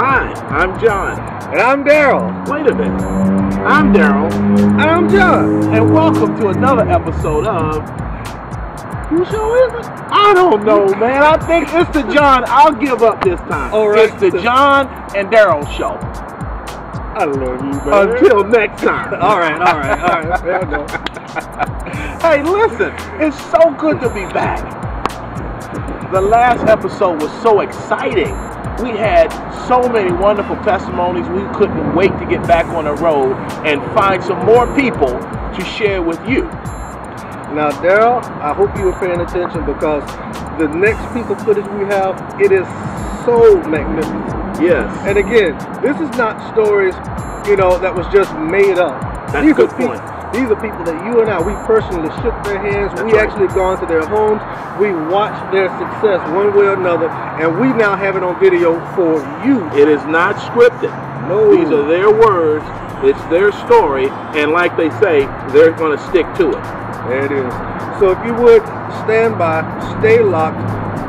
Hi, I'm Jon. And I'm Darrell. Wait a minute. I'm Darrell. And I'm Jon. And welcome to another episode of... Whose show is it? I don't know, man. I think it's the Jon. I'll give up this time. All right. It's the Jon and Darrell show. I love you, man. Until next time. All right. Fair enough. Hey, listen. It's so good to be back. The last episode was so exciting. We had so many wonderful testimonies. We couldn't wait to get back on the road and find some more people to share with you. Now, Darrell, I hope you were paying attention because the next piece of footage we have, it is so magnificent. Yes. And again, this is not stories, that was just made up. That's a good point. These are people that you and I, we personally shook their hands. That's we right. actually gone to their homes. We watched their success one way or another, and we now have it on video for you. It is not scripted. No. These are their words. It's their story. And like they say, they're going to stick to it. There it is. So if you would, stand by, stay locked,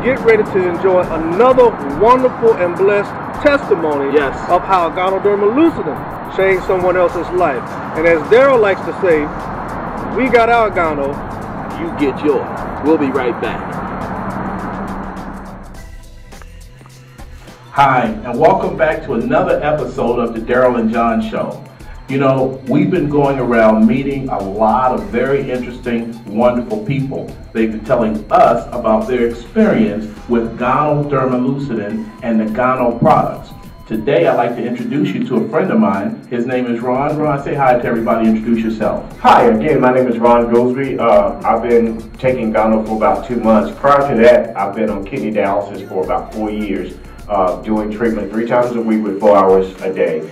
get ready to enjoy another wonderful and blessed testimony of how Ganoderma Lucidum changed someone else's life. And as Darrell likes to say, we got our Gano, you get yours. We'll be right back. Hi, and welcome back to another episode of the Darrell and Jon Show. We've been going around meeting a lot of very interesting, wonderful people. They've been telling us about their experience with Ganoderma Lucidum and the Gano products. Today, I'd like to introduce you to a friend of mine. His name is Ron. Ron, say hi to everybody. Introduce yourself. Hi, again, my name is Ron Goldsby. I've been taking Gano for about 2 months. Prior to that, I've been on kidney dialysis for about 4 years, doing treatment 3 times a week with 4 hours a day.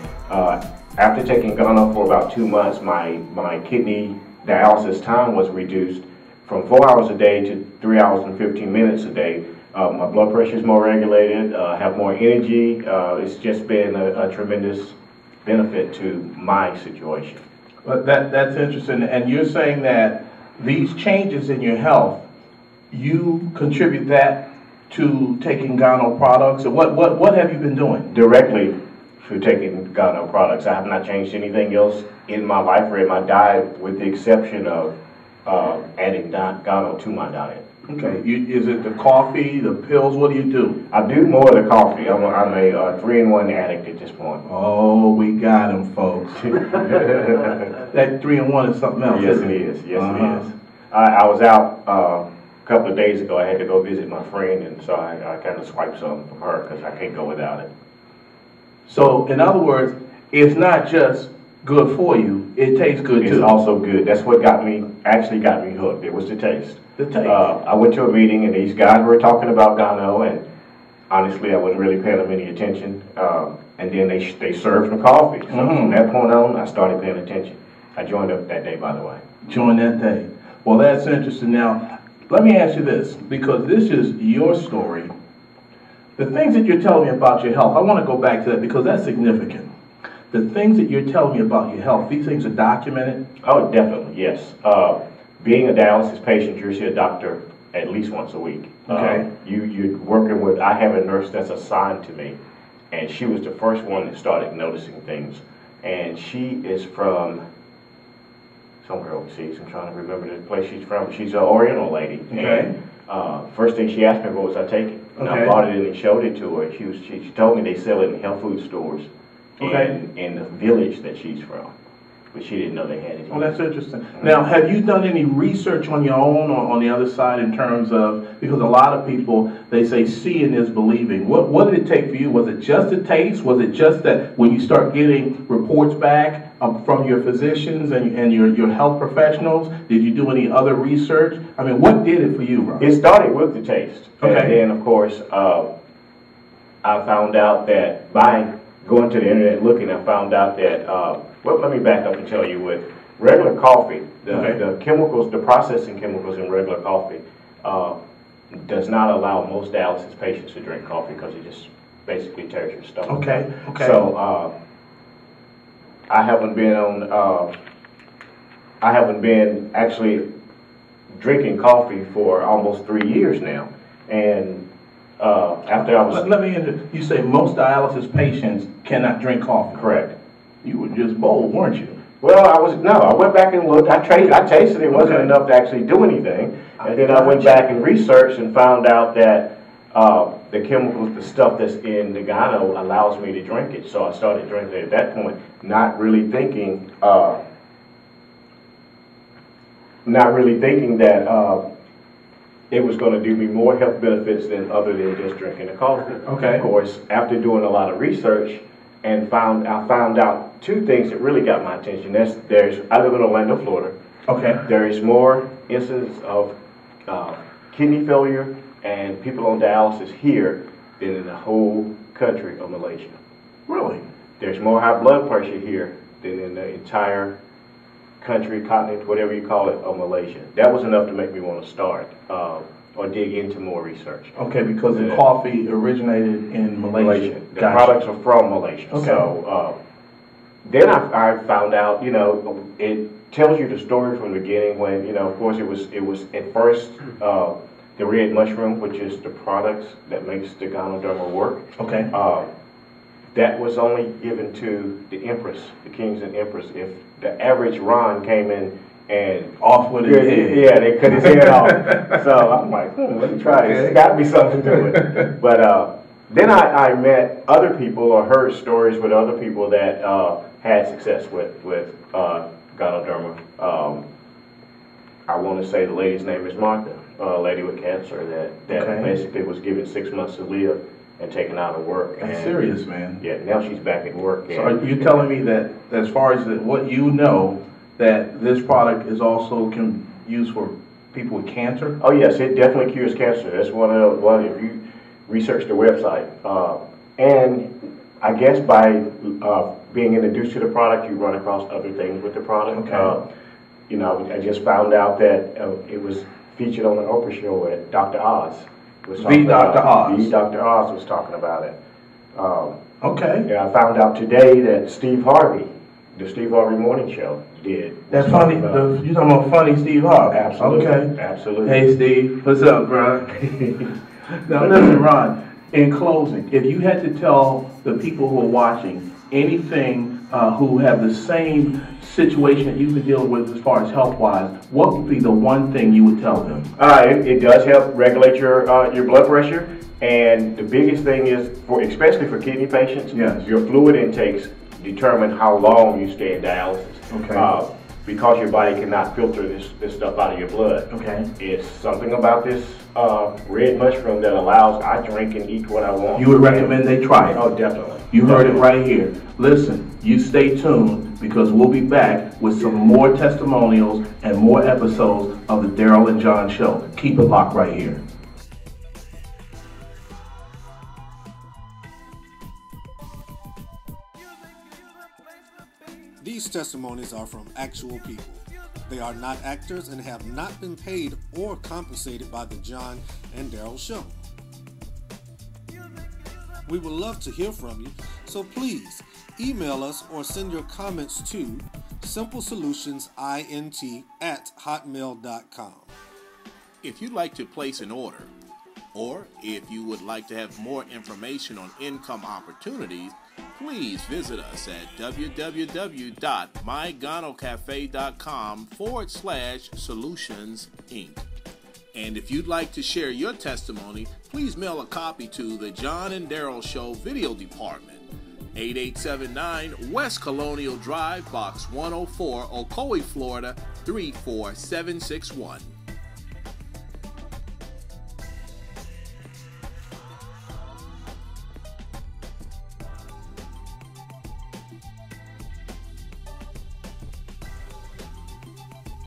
After taking Gano for about 2 months, my kidney dialysis time was reduced from 4 hours a day to 3 hours and 15 minutes a day. My blood pressure is more regulated, have more energy. It's just been a tremendous benefit to my situation. But that's interesting. And you're saying that these changes in your health, you contribute that to taking Gano products? Or what have you been doing? Directly through taking Gano products. I have not changed anything else in my life or in my diet with the exception of adding Gano to my diet. Okay, is it the coffee, the pills? What do you do? I do more of the coffee. I'm a 3-in-1 addict at this point. Oh, we got him, folks. That 3-in-1 is something else. Yes, it is. Yes, it is. I was out a couple of days ago. I had to go visit my friend, and so I kind of swiped some from her because I can't go without it. So, in other words, it's not just good for you, it tastes good too. It's also good. That's what actually got me hooked. It was the taste. The taste. I went to a meeting and these guys were talking about Gano, and honestly I wasn't really paying them any attention. And then they served some coffee. So from that point on, I started paying attention. I joined up that day, by the way. Joined that day. Well, that's interesting. Now, let me ask you this, because this is your story. The things that you're telling me about your health, I want to go back to that because that's significant. The things that you're telling me about your health, these things are documented? Oh, definitely, yes. Being a dialysis patient, you're see a doctor at least once a week. Okay. You're working with, I have a nurse that's assigned to me, and she was the first one that started noticing things. And she is from somewhere overseas. I'm trying to remember the place she's from. She's an Oriental lady. Okay. And first thing she asked me, what was I taking? And I bought it in and showed it to her. She told me they sell it in health food stores in the village that she's from. But she didn't know they had it. Oh, that's interesting. Now, have you done any research on your own or on the other side in terms of, because a lot of people, they say seeing is believing. What did it take for you? Was it just a taste? Was it just that when you start getting reports back from your physicians and your health professionals, did you do any other research? I mean, what did it for you, Ron? It started with the taste. Okay. And then, of course, I found out that by going to the internet looking, I found out that, well, let me back up and tell you with regular coffee, the chemicals, the processing chemicals in regular coffee does not allow most dialysis patients to drink coffee because it just basically tears your stomach. Okay, okay. So I haven't been actually drinking coffee for almost 3 years now. And After I was... Let me you say most dialysis patients cannot drink coffee. Correct. You were just bold, weren't you? Well, I went back and looked. I tasted it. It wasn't enough to actually do anything. And then I went back and researched and found out that the chemicals, the stuff that's in the Gano allows me to drink it. So I started drinking it at that point, not really thinking that it was going to do me more health benefits than other than just drinking the coffee. Okay. Of course, after doing a lot of research, and I found out two things that really got my attention. I live in Orlando, Florida. Okay. There is more incidence of kidney failure and people on dialysis here than in the whole country of Malaysia. Really? There's more high blood pressure here than in the entire country, continent, whatever you call it, of Malaysia. That was enough to make me want to start or dig into more research. Okay, because the coffee originated in Malaysia. The products are from Malaysia. Okay. So then I found out, it tells you the story from the beginning when, of course, it was at first the red mushroom, which is the products that makes the Ganoderma work. Okay. That was only given to the empress, the kings and empress. If the average Ron came in and off with his head. Yeah, they cut his head off. So I'm like, let me try this. There's got to be something to it. But then I met other people or heard stories with other people that had success with Ganoderma. I want to say the lady's name is Martha, a lady with cancer that basically was given 6 months to live and taken out of work. That's serious, man. Yeah, now she's back at work. So are you telling me that as far as what you know, that this product is also used for people with cancer? Oh yes, it definitely cures cancer. That's one if you research the website. And I guess by being introduced to the product, you run across other things with the product. Okay. I just found out that it was featured on an Oprah show at Dr. Oz. Dr. Oz was talking about it. Okay. And I found out today that Steve Harvey, the Steve Harvey Morning Show, did. That's funny. You're talking about funny Steve Harvey. Absolutely. Okay. Absolutely. Hey, Steve. What's up, bro? Now, listen, Ron. In closing, if you had to tell the people who are watching anything who have the same situation that you've been dealing with as far as health-wise, what would be the one thing you would tell them? It does help regulate your blood pressure, and the biggest thing is, especially for kidney patients, yes, your fluid intakes determine how long you stay in dialysis. Okay. Because your body cannot filter this stuff out of your blood. Okay. It's something about this red mushroom that allows I drink and eat what I want. You would recommend they try it? Oh, definitely. You heard it right here. Listen, you stay tuned because we'll be back with some more testimonials and more episodes of the Darrell and Jon Show. Keep it locked right here. These testimonies are from actual people. They are not actors and have not been paid or compensated by the Jon and Darrell Show. We would love to hear from you, so please email us or send your comments to simplesolutionsint@hotmail.com. If you'd like to place an order, or if you would like to have more information on income opportunities, please visit us at www.myganocafe.com/solutions Inc. And if you'd like to share your testimony, please mail a copy to the Jon and Darrell Show Video Department, 8879 West Colonial Drive, Box 104, Ocoee, Florida, 34761.